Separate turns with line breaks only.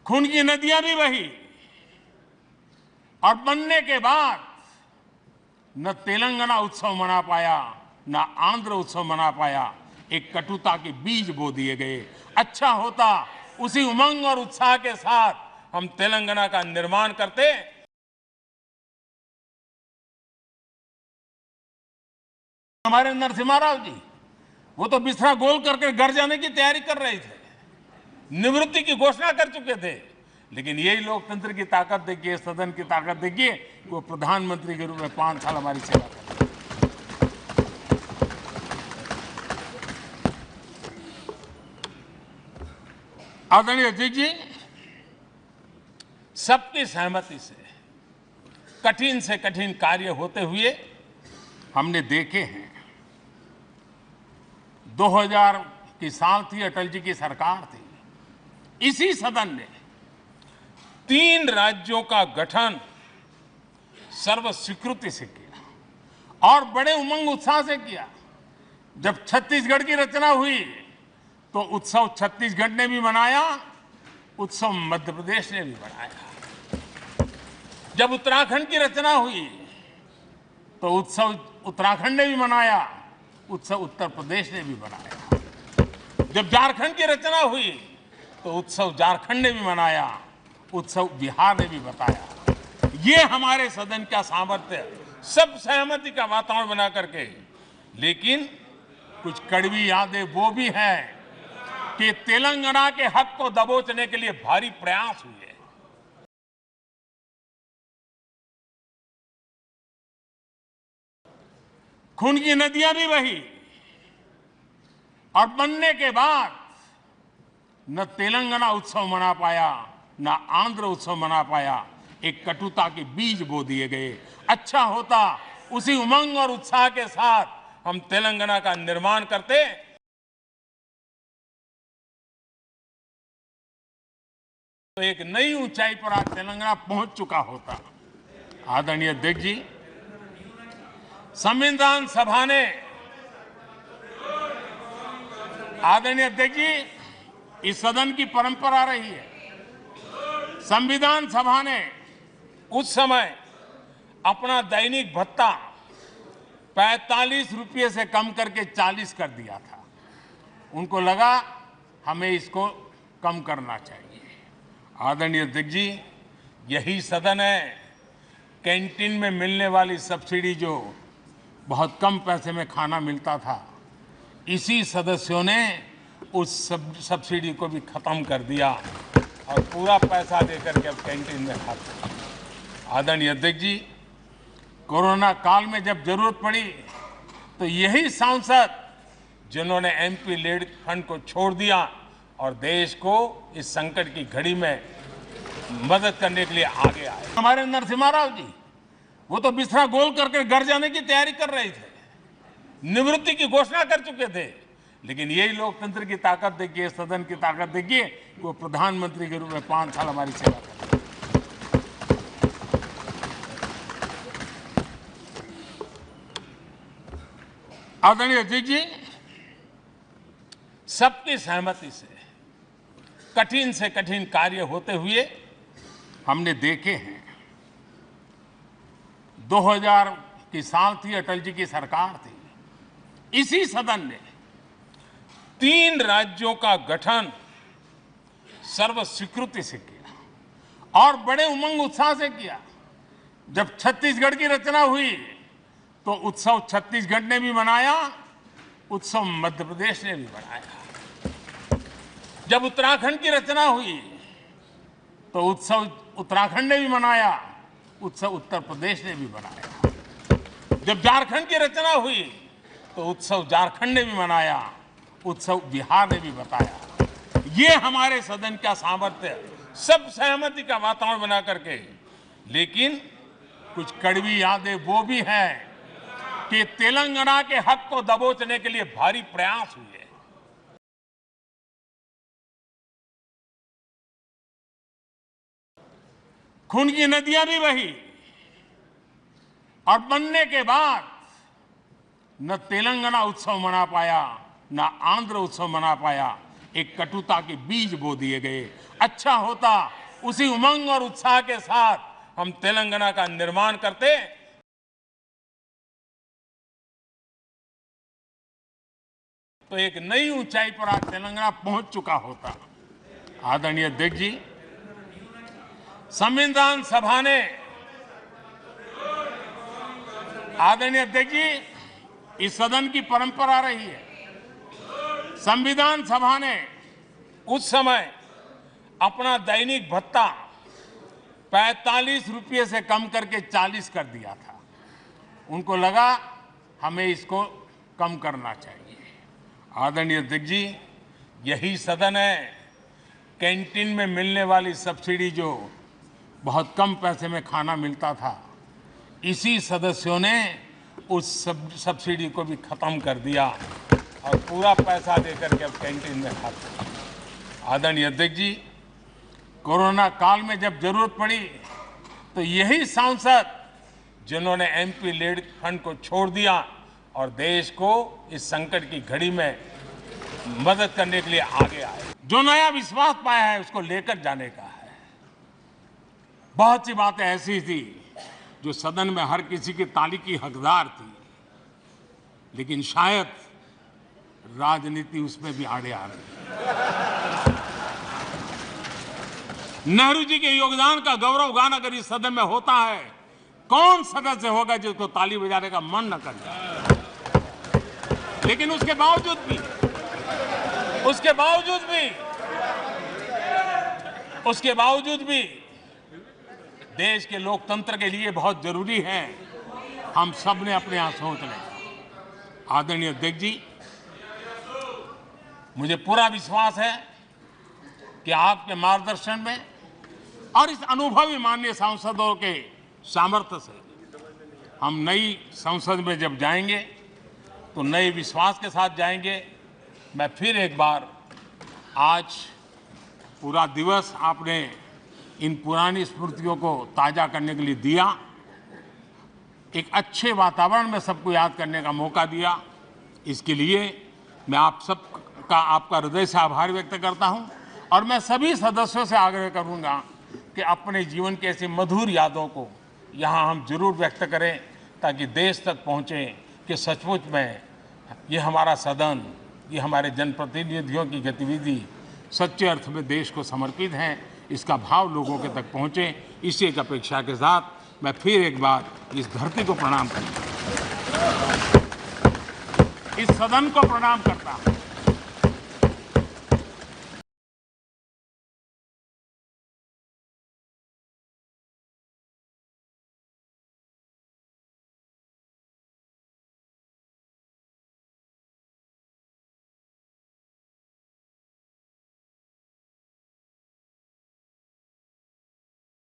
खून की नदियां भी बही और बनने के बाद न तेलंगाना उत्सव मना पाया, न आंध्र उत्सव मना पाया। एक कटुता के बीज बो दिए गए। अच्छा होता उसी उमंग और उत्साह के साथ हम तेलंगाना का निर्माण करते। हमारे नरसिम्हा राव जी, वो तो बिस्तरा गोल करके घर जाने की तैयारी कर रहे थे, निवृत्ति की घोषणा कर चुके थे। लेकिन यही लोकतंत्र की ताकत देखिए, सदन की ताकत देखिए, वो प्रधानमंत्री के रूप में 5 साल हमारी सेवा कर। आदरणीय अध्यक्ष जी, सबकी सहमति से कठिन कार्य होते हुए हमने देखे हैं। 2000 की साल थी, अटल जी की सरकार थी। इसी सदन ने 3 राज्यों का गठन सर्वस्वीकृति से किया और बड़े उमंग उत्साह से किया। जब छत्तीसगढ़ की रचना हुई तो उत्सव छत्तीसगढ़ ने भी मनाया, उत्सव मध्य प्रदेश ने भी मनाया। जब उत्तराखंड की रचना हुई तो उत्सव उत्तराखंड ने भी मनाया, उत्सव उत्तर प्रदेश ने भी मनाया। जब झारखंड की रचना हुई तो उत्सव झारखंड ने भी मनाया, उत्सव बिहार ने भी बताया। ये हमारे सदन का सामर्थ्य, सब सहमति का वातावरण बना करके। लेकिन कुछ कड़वी यादें वो भी हैं कि तेलंगाना के हक को दबोचने के लिए भारी प्रयास हुए। खून की नदियां भी बही और बनने के बाद न तेलंगाना उत्सव मना पाया, न आंध्र उत्सव मना पाया। एक कटुता के बीज बो दिए गए। अच्छा होता उसी उमंग और उत्साह के साथ हम तेलंगाना का निर्माण करते। तो एक नई ऊंचाई पर आज तेलंगाना पहुंच चुका होता। आदरणीय अध्यक्ष जी, संविधान सभा ने, आदरणीय अध्यक्ष जी, इस सदन की परंपरा रही है। संविधान सभा ने उस समय अपना दैनिक भत्ता 45 रुपये से कम करके 40 कर दिया था। उनको लगा हमें इसको कम करना चाहिए। आदरणीय अध्यक्ष जी, यही सदन है कैंटीन में मिलने वाली सब्सिडी, जो बहुत कम पैसे में खाना मिलता था, इसी सदस्यों ने उस सब्सिडी को भी खत्म कर दिया और पूरा पैसा देकर के अब कैंटीन में खाते हैं। आदरणीय अध्यक्ष जी, कोरोना काल में जब जरूरत पड़ी तो यही सांसद जिन्होंने एमपी लेड फंड को छोड़ दिया और देश को इस संकट की घड़ी में मदद करने के लिए आगे आए। हमारे नरसिम्हा राव जी, वो तो बिस्तरा गोल करके घर जाने की तैयारी कर रहे थे, निवृत्ति की घोषणा कर चुके थे। लेकिन यही लोकतंत्र की ताकत देखिए, सदन की ताकत देखिए, वो प्रधानमंत्री के रूप में 5 साल हमारी सेवा कर। आदरणीय अध्यक्ष जी, सबकी सहमति से कठिन कार्य होते हुए हमने देखे हैं। 2000 की साल थी, अटल जी की सरकार थी। इसी सदन ने 3 राज्यों का गठन सर्वस्वीकृति से किया और बड़े उमंग उत्साह से किया। जब छत्तीसगढ़ की रचना हुई तो उत्सव छत्तीसगढ़ ने भी मनाया, उत्सव मध्य प्रदेश ने भी मनाया। जब उत्तराखंड की रचना हुई तो उत्सव उत्तराखंड ने भी मनाया, उत्सव उत्तर प्रदेश ने भी मनाया। जब झारखंड की रचना हुई तो उत्सव झारखंड ने भी मनाया, उत्सव बिहार ने भी बताया। ये हमारे सदन का सामर्थ्य, सब सहमति का वातावरण बना करके। लेकिन कुछ कड़वी यादें वो भी हैं कि तेलंगाना के हक को दबोचने के लिए भारी प्रयास हुए। खून की नदियां भी बही और बनने के बाद न तेलंगाना उत्सव मना पाया, न आंध्र उत्सव मना पाया। एक कटुता के बीज बो दिए गए। अच्छा होता उसी उमंग और उत्साह के साथ हम तेलंगाना का निर्माण करते, तो एक नई ऊंचाई पर आज तेलंगाना पहुंच चुका होता। आदरणीय अध्यक्ष जी, संविधान सभा ने आदरणीय अध्यक्ष जी, इस सदन की परंपरा रही है। संविधान सभा ने उस समय अपना दैनिक भत्ता 45 रुपये से कम करके 40 कर दिया था। उनको लगा हमें इसको कम करना चाहिए। आदरणीय अध्यक्ष जी, यही सदन है कैंटीन में मिलने वाली सब्सिडी, जो बहुत कम पैसे में खाना मिलता था, इसी सदस्यों ने उस सब्सिडी को भी खत्म कर दिया और पूरा पैसा देकर के अब कैंटीन में खाते हैं। आदरणीय अध्यक्ष जी, कोरोना काल में जब जरूरत पड़ी तो यही सांसद जिन्होंने एमपी लीड फंड को छोड़ दिया और देश को इस संकट की घड़ी में मदद करने के लिए आगे आए। जो नया विश्वास पाया है उसको लेकर जाने का है। बहुत सी बातें ऐसी थी जो सदन में हर किसी की ताली की हकदार थी, लेकिन शायद राजनीति उसमें भी आड़े आ रही है। नेहरू जी के योगदान का गौरव गान अगर इस सदन में होता है, कौन सदस्य होगा जिसको ताली बजाने का मन न कर जाए। लेकिन उसके बावजूद भी देश के लोकतंत्र के लिए बहुत जरूरी है हम सब ने अपने यहां सोच लें। आदरणीय अध्यक्ष जी, मुझे पूरा विश्वास है कि आपके मार्गदर्शन में और इस अनुभवी माननीय सांसदों के सामर्थ्य से हम नई संसद में जब जाएंगे तो नए विश्वास के साथ जाएंगे। मैं फिर एक बार, आज पूरा दिवस आपने इन पुरानी स्मृतियों को ताज़ा करने के लिए दिया, एक अच्छे वातावरण में सबको याद करने का मौका दिया। इसके लिए मैं आप सबका, आपका हृदय से आभार व्यक्त करता हूं और मैं सभी सदस्यों से आग्रह करूंगा कि अपने जीवन की ऐसी मधुर यादों को यहाँ हम जरूर व्यक्त करें, ताकि देश तक पहुँचे कि सचमुच में ये हमारा सदन, ये हमारे जनप्रतिनिधियों की गतिविधि सच्चे अर्थ में देश को समर्पित है, इसका भाव लोगों के तक पहुँचे। इसी एक अपेक्षा के साथ मैं फिर एक बार इस धरती को प्रणाम करता हूँ, इस सदन को प्रणाम करता हूँ।